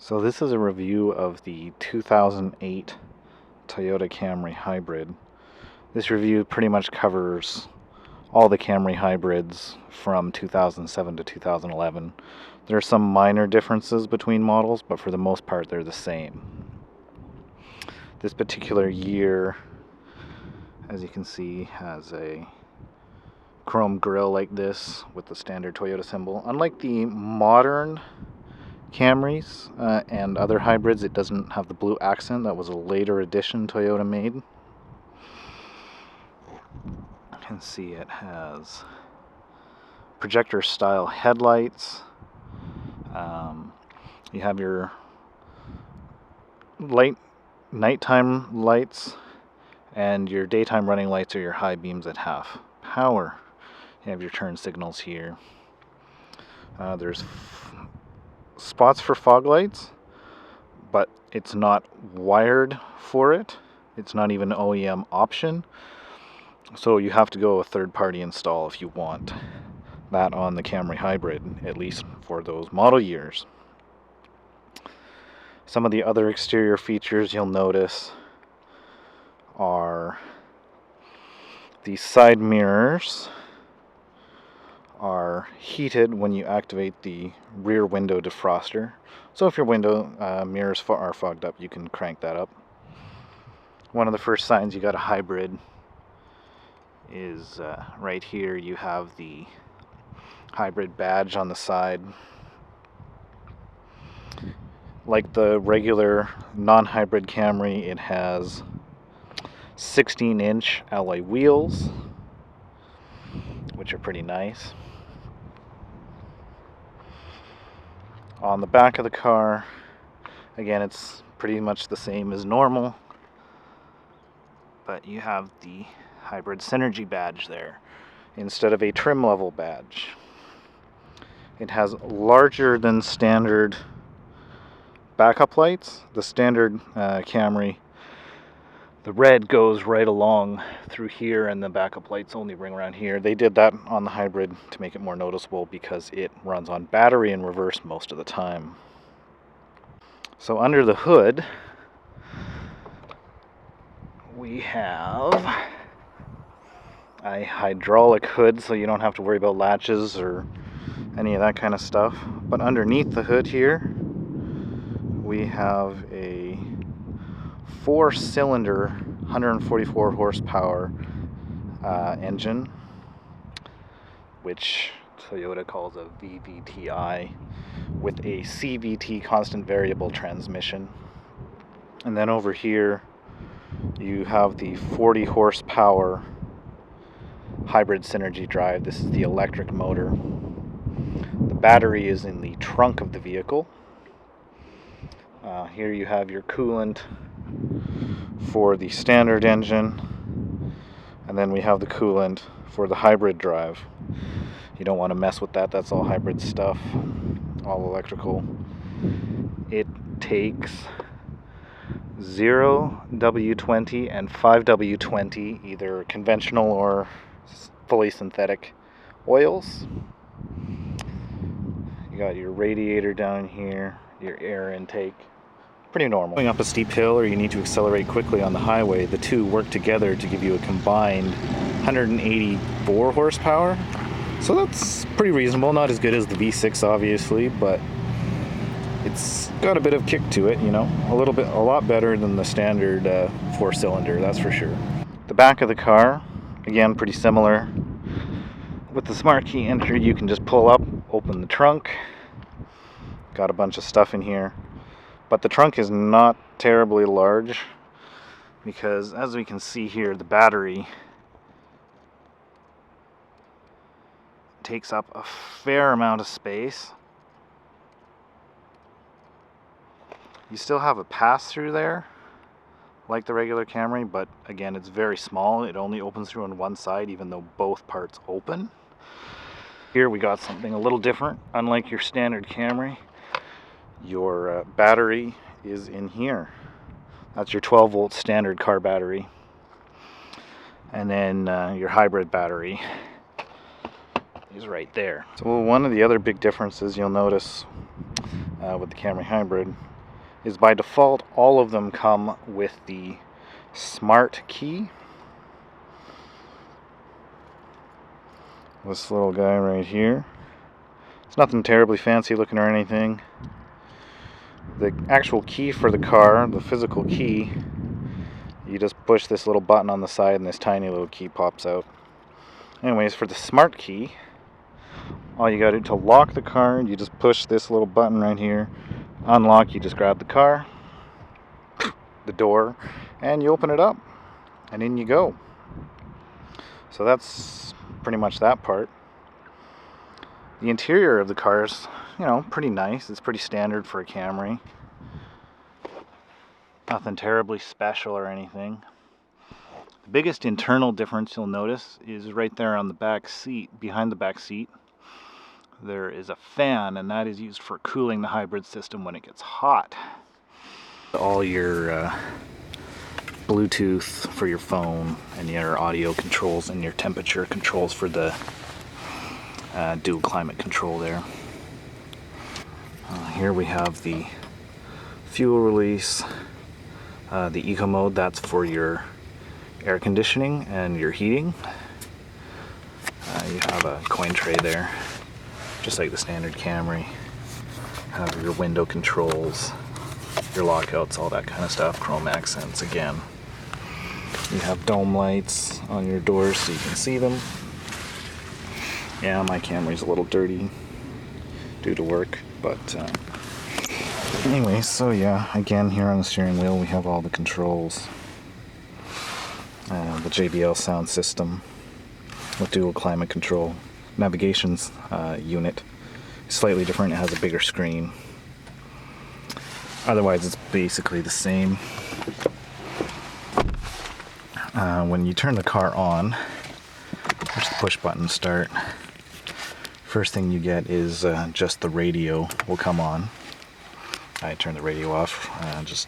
So this is a review of the 2008 Toyota Camry Hybrid. This review pretty much covers all the Camry hybrids from 2007 to 2011. There are some minor differences between models, but for the most part they're the same. This particular year, as you can see, has a chrome grille like this with the standard Toyota symbol. Unlike the modern Camrys and other hybrids, it doesn't have the blue accent. That was a later edition Toyota made. You can see it has projector style headlights. You have your nighttime lights, and your daytime running lights are your high beams at half power. You have your turn signals here. There's spots for fog lights, but it's not wired for it. It's not even an OEM option, so you have to go a third-party install if you want that on the Camry Hybrid, at least for those model years. Some of the other exterior features you'll notice are the side mirrors are heated when you activate the rear window defroster. So if your window mirrors are fogged up, you can crank that up. One of the first signs you got a hybrid is right here. You have the hybrid badge on the side. Like the regular non-hybrid Camry, it has 16-inch alloy wheels, which are pretty nice. On the back of the car, again, it's pretty much the same as normal, but you have the hybrid synergy badge there instead of a trim level badge. It has larger than standard backup lights. The standard Camry, the red goes right along through here, and the backup lights only ring around here. They did that on the hybrid to make it more noticeable because it runs on battery in reverse most of the time. So under the hood, we have a hydraulic hood, so you don't have to worry about latches or any of that kind of stuff. But underneath the hood here, we have a 4-cylinder 144 horsepower engine, which Toyota calls a VVTi, with a CVT constant variable transmission. And then over here you have the 40 horsepower hybrid synergy drive. This is the electric motor. The battery is in the trunk of the vehicle. Here you have your coolant for the standard engine, and then we have the coolant for the hybrid drive. You don't want to mess with that. That's all hybrid stuff, all electrical. It takes 0 W20 and 5 W20, either conventional or fully synthetic oils. You got your radiator down here, your air intake. Pretty normal. Going up a steep hill or you need to accelerate quickly on the highway, the two work together to give you a combined 184 horsepower. So that's pretty reasonable. Not as good as the V6 obviously, but it's got a bit of kick to it, you know. A lot better than the standard 4-cylinder, that's for sure. The back of the car, again, pretty similar. With the smart key entry, you can just pull up, open the trunk. Got a bunch of stuff in here. But the trunk is not terribly large because, as we can see here, the battery takes up a fair amount of space. You still have a pass-through there, like the regular Camry, but again, it's very small. It only opens through on one side, even though both parts open. Here we got something a little different. Unlike your standard Camry, your battery is in here. That's your 12-volt standard car battery. And then your hybrid battery is right there. So one of the other big differences you'll notice with the Camry Hybrid is by default all of them come with the smart key. This little guy right here. It's nothing terribly fancy looking or anything. The actual key for the car, the physical key, you just push this little button on the side and this tiny little key pops out. Anyways, for the smart key, all you gotta do to lock the car, you just push this little button right here. Unlock, you just grab the car, the door, and you open it up, and in you go. So that's pretty much that part. The interior of the car is, you know, pretty nice. It's pretty standard for a Camry. Nothing terribly special or anything. The biggest internal difference you'll notice is right there on the back seat, behind the back seat. There is a fan, and that is used for cooling the hybrid system when it gets hot. All your Bluetooth for your phone, and your audio controls, and your temperature controls for the dual climate control there. Here we have the fuel release, the eco mode, that's for your air conditioning and your heating. You have a coin tray there, just like the standard Camry. Have your window controls, your lockouts, all that kind of stuff, chrome accents again. You have dome lights on your doors so you can see them. Yeah, my Camry's a little dirty due to work, but anyway, so yeah, again, here on the steering wheel we have all the controls. The JBL sound system with dual climate control. Navigation's unit is slightly different, it has a bigger screen. Otherwise it's basically the same. When you turn the car on, there's the push button start. First thing you get is just the radio will come on. I turn the radio off just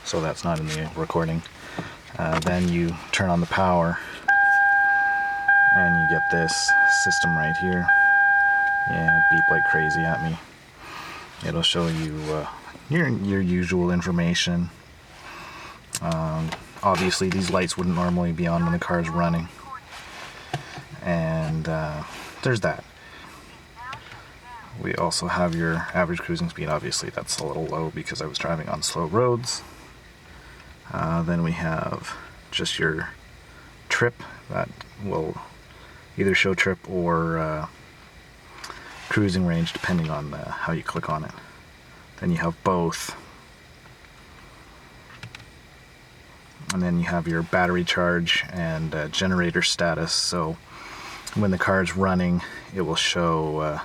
so that's not in the recording. Then you turn on the power and you get this system right here. Yeah, beep like crazy at me. It'll show you your usual information. Obviously these lights wouldn't normally be on when the car is running. And there's that. We also have your average cruising speed. Obviously that's a little low because I was driving on slow roads. Then we have just your trip, that will either show trip or cruising range depending on how you click on it. Then you have both. And then you have your battery charge and generator status. So when the car is running, it will show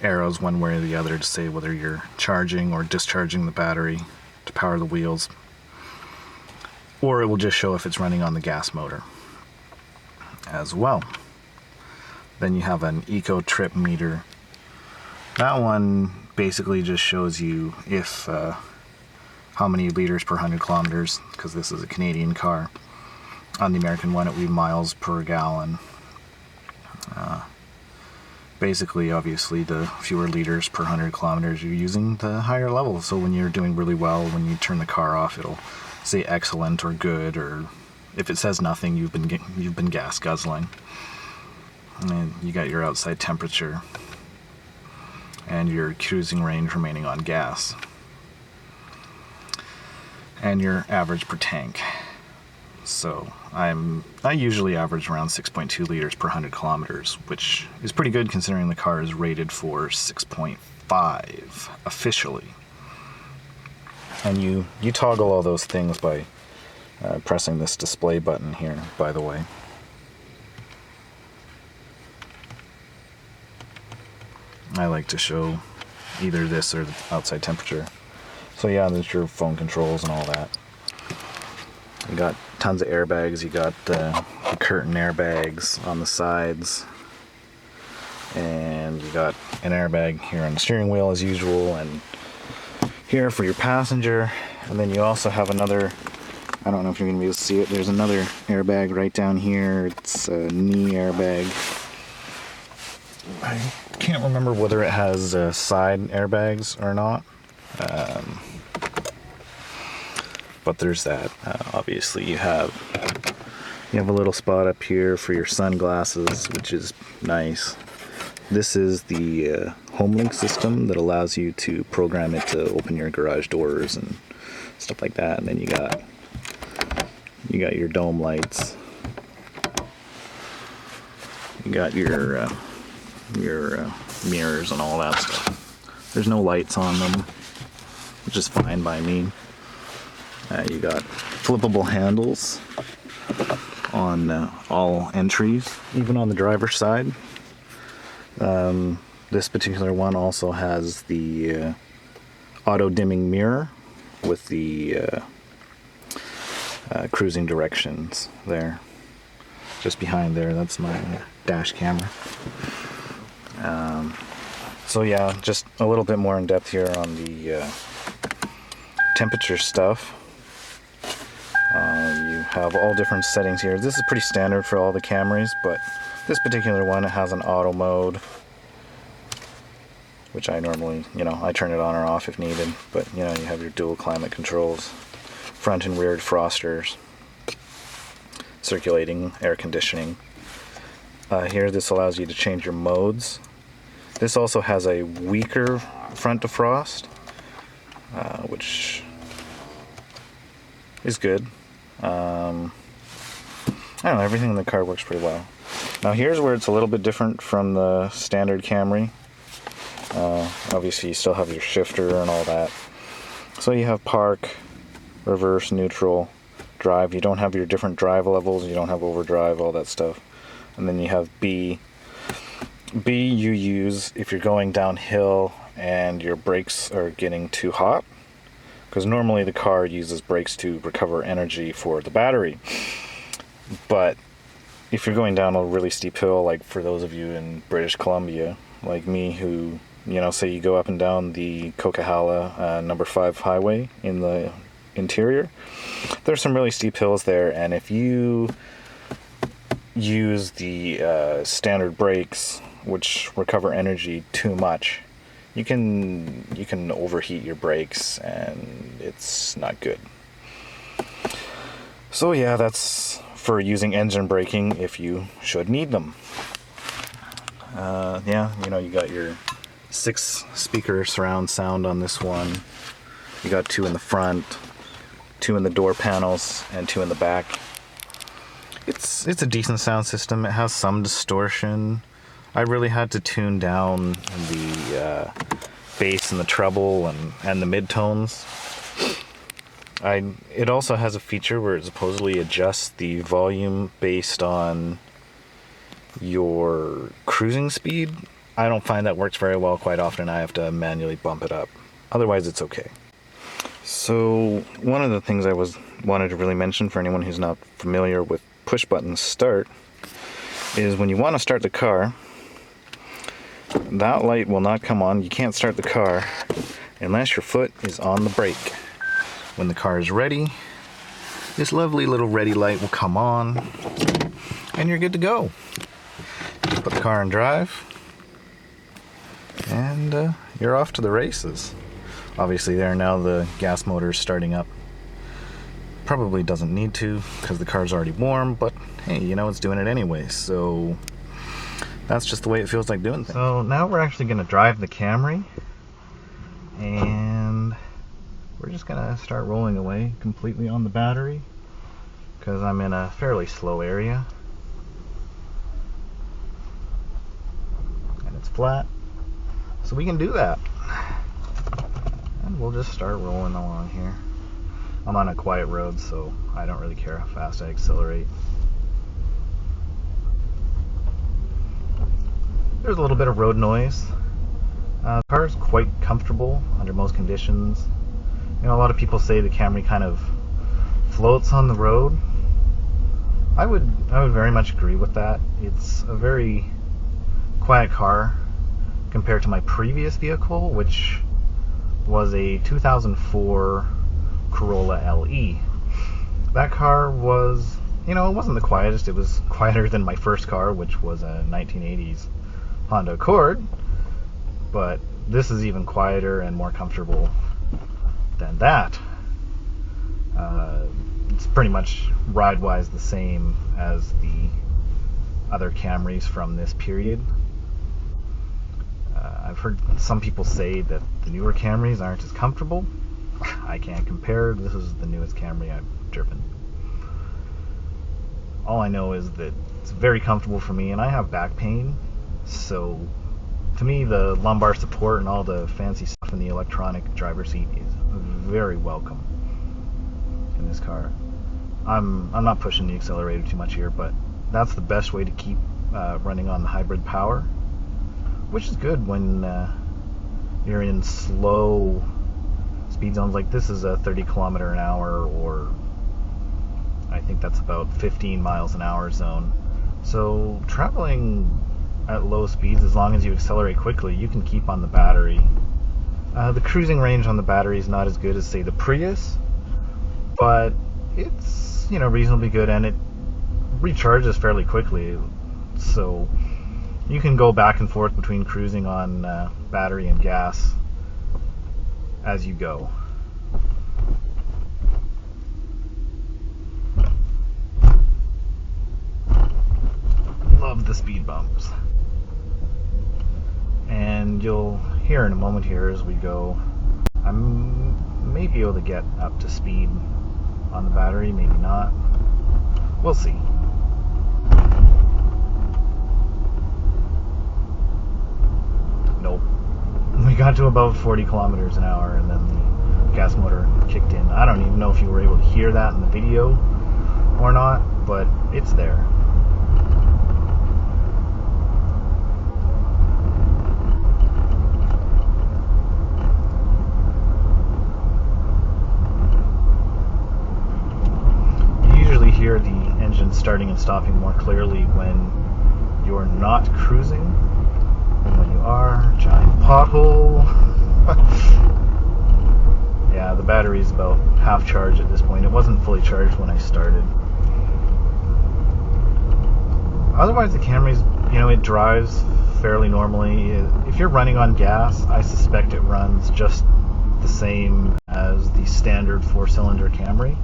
arrows one way or the other to say whether you're charging or discharging the battery to power the wheels, or it will just show if it's running on the gas motor as well. Then you have an eco trip meter. That one basically just shows you if how many liters per 100 kilometers, because this is a Canadian car. On the American one it would be miles per gallon. Basically, obviously, the fewer liters per 100 kilometers you're using, the higher level. So when you're doing really well, when you turn the car off, it'll say excellent or good, or if it says nothing, you've been gas guzzling. And you got your outside temperature and your cruising range remaining on gas, and your average per tank. So I usually average around 6.2 liters per 100 kilometers, which is pretty good considering the car is rated for 6.5 officially. And you toggle all those things by pressing this display button here, by the way. I like to show either this or the outside temperature. So yeah, there's your phone controls and all that. You got tons of airbags. You got the curtain airbags on the sides, and you got an airbag here on the steering wheel as usual, and here for your passenger. And then you also have another, I don't know if you're going to be able to see it, there's another airbag right down here. It's a knee airbag. I can't remember whether it has side airbags or not. but there's that. Obviously you have a little spot up here for your sunglasses, which is nice. This is the HomeLink system that allows you to program it to open your garage doors and stuff like that. And then you got your dome lights. You got your mirrors and all that stuff. There's no lights on them, which is fine by me. You got flippable handles on all entries, even on the driver's side. This particular one also has the auto dimming mirror with the cruising directions there. Just behind there, that's my dash camera. So yeah, just a little bit more in depth here on the temperature stuff. You have all different settings here. This is pretty standard for all the Camrys, but this particular one, it has an auto mode, which I normally, I turn it on or off if needed. But you have your dual climate controls, front and rear defrosters, circulating air conditioning. Here, this allows you to change your modes. This also has a weaker front defrost, which is good. I don't know, everything in the car works pretty well. Now here's where it's a little bit different from the standard Camry. Obviously you still have your shifter and all that. So you have park, reverse, neutral, drive. You don't have your different drive levels, you don't have overdrive, all that stuff. And then you have B. B you use if you're going downhill and your brakes are getting too hot, because normally the car uses brakes to recover energy for the battery. But if you're going down a really steep hill, like for those of you in British Columbia, like me, who, say you go up and down the Coquihalla number 5 highway in the interior, there's some really steep hills there, and if you use the standard brakes, which recover energy too much, you can overheat your brakes, and it's not good. So yeah, that's for using engine braking if you should need them. Yeah, you got your 6-speaker surround sound on this one. You got 2 in the front, 2 in the door panels, and 2 in the back. It's a decent sound system. It has some distortion. I really had to tune down the bass and the treble and the midtones. It also has a feature where it supposedly adjusts the volume based on your cruising speed. I don't find that works very well. Quite often I have to manually bump it up. Otherwise it's okay. So one of the things I wanted to really mention for anyone who's not familiar with push button start is when you want to start the car, that light will not come on. You can't start the car unless your foot is on the brake. When the car is ready, this lovely little ready light will come on and you're good to go. Just put the car in drive and you're off to the races. Obviously there now the gas motor is starting up. Probably doesn't need to because the car's already warm, but hey, it's doing it anyway, so that's just the way it feels like doing things. So now we're actually going to drive the Camry, and we're just going to start rolling away completely on the battery because I'm in a fairly slow area and it's flat, so we can do that. And we'll just start rolling along here. I'm on a quiet road, so I don't really care how fast I accelerate. There's a little bit of road noise. The car is quite comfortable under most conditions. A lot of people say the Camry kind of floats on the road. I would very much agree with that. It's a very quiet car compared to my previous vehicle, which was a 2004 Corolla LE. That car was, it wasn't the quietest. It was quieter than my first car, which was a 1980s Honda Accord, but this is even quieter and more comfortable than that. It's pretty much ride-wise the same as the other Camrys from this period. I've heard some people say that the newer Camrys aren't as comfortable. I can't compare. This is the newest Camry I've driven. All I know is that it's very comfortable for me, and I have back pain, so to me the lumbar support and all the fancy stuff in the electronic driver's seat is very welcome in this car. I'm not pushing the accelerator too much here, but that's the best way to keep running on the hybrid power, which is good when you're in slow speed zones. Like this is a 30 kilometer an hour, or I think that's about 15 miles an hour zone. So traveling at low speeds, as long as you accelerate quickly, you can keep on the battery. The cruising range on the battery is not as good as, say, the Prius, but it's, you know, reasonably good, and it recharges fairly quickly. So you can go back and forth between cruising on battery and gas as you go. Love the speed bumps. And you'll hear in a moment here as we go, I may be able to get up to speed on the battery, maybe not. We'll see. Nope. We got to about 40 kilometers an hour and then the gas motor kicked in. I don't even know if you were able to hear that in the video or not, but it's there. Hear the engine starting and stopping more clearly when you're not cruising than when you are. Giant pothole. Yeah, the battery's about half charged at this point. It wasn't fully charged when I started. Otherwise, the Camry's, you know, it drives fairly normally. If you're running on gas, I suspect it runs just the same as the standard 4-cylinder Camry.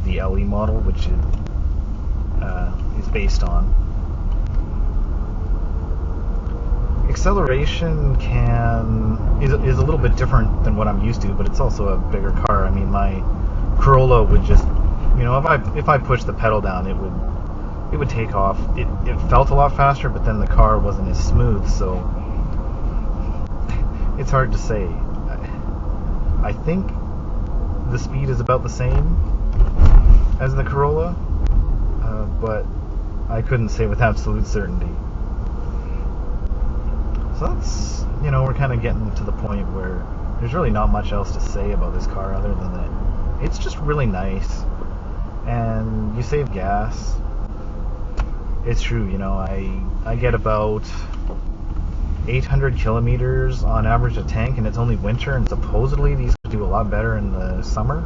The LE model, which it is based on. Acceleration is a little bit different than what I'm used to, but it's also a bigger car. I mean, my Corolla would just, you know, if I pushed the pedal down, it would take off. It felt a lot faster, but then the car wasn't as smooth, so it's hard to say. I think the speed is about the same as the Corolla, but I couldn't say with absolute certainty. So that's, you know, we're kind of getting to the point where there's really not much else to say about this car other than that it's just really nice, and you save gas. It's true, you know, I get about 800 kilometers on average a tank, and it's only winter, and supposedly these do a lot better in the summer.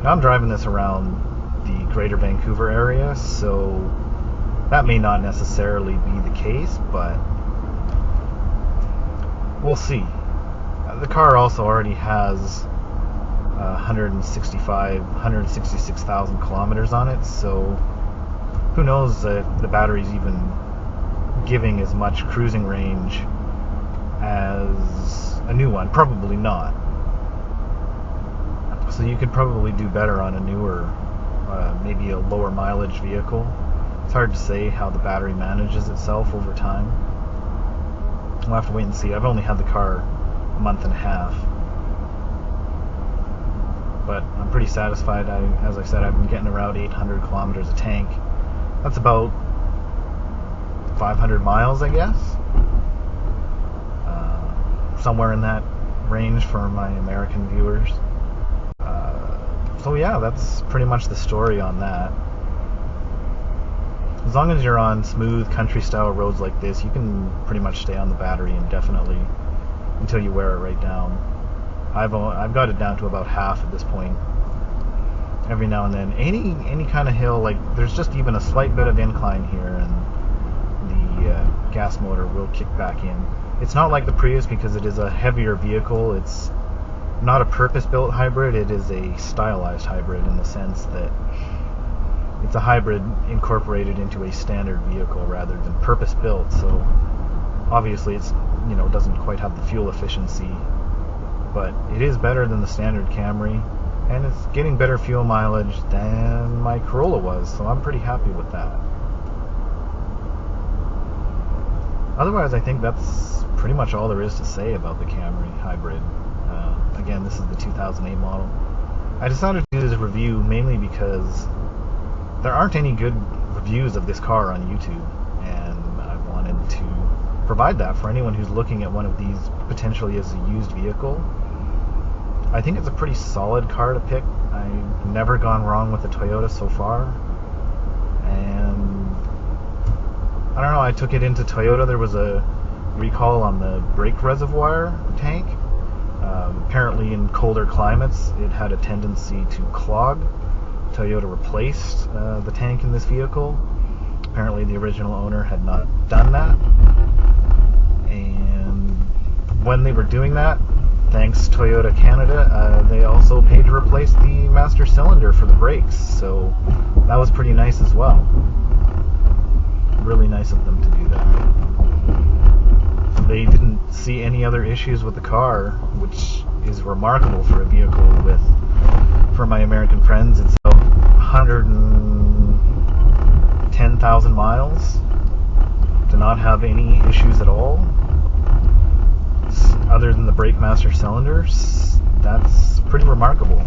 Now, I'm driving this around the greater Vancouver area, so that may not necessarily be the case, but we'll see. The car also already has 166,000 kilometers on it, so who knows if the battery's even giving as much cruising range as a new one. Probably not. So you could probably do better on a newer, maybe a lower mileage vehicle. It's hard to say how the battery manages itself over time. We'll have to wait and see. I've only had the car a month and a half, but I'm pretty satisfied. As I said, I've been getting around 800 kilometers a tank. That's about 500 miles, I guess. Somewhere in that range for my American viewers. So yeah, that's pretty much the story on that. As long as you're on smooth country style roads like this, you can pretty much stay on the battery indefinitely until you wear it right down. I've got it down to about half at this point. Every now and then, any kind of hill, like there's just even a slight bit of incline here, and the gas motor will kick back in. It's not like the Prius because it is a heavier vehicle. It's not a purpose-built hybrid, it is a stylized hybrid in the sense that it's a hybrid incorporated into a standard vehicle rather than purpose-built. So obviously it's, doesn't quite have the fuel efficiency, but it is better than the standard Camry, and it's getting better fuel mileage than my Corolla was, so I'm pretty happy with that. Otherwise, I think that's pretty much all there is to say about the Camry Hybrid. Again, this is the 2008 model. I decided to do this review mainly because there aren't any good reviews of this car on YouTube, and I wanted to provide that for anyone who's looking at one of these potentially as a used vehicle. I think it's a pretty solid car to pick. I've never gone wrong with the Toyota so far, and I don't know, I took it into Toyota. There was a recall on the brake reservoir tank. Apparently in colder climates it had a tendency to clog. Toyota replaced the tank in this vehicle. Apparently the original owner had not done that, and when they were doing that, thanks Toyota Canada, they also paid to replace the master cylinder for the brakes, so that was pretty nice as well. Really nice of them to do that. They didn't see any other issues with the car, which is remarkable for a vehicle with, for my American friends, it's 110,000 miles to not have any issues at all, other than the brake master cylinders. That's pretty remarkable.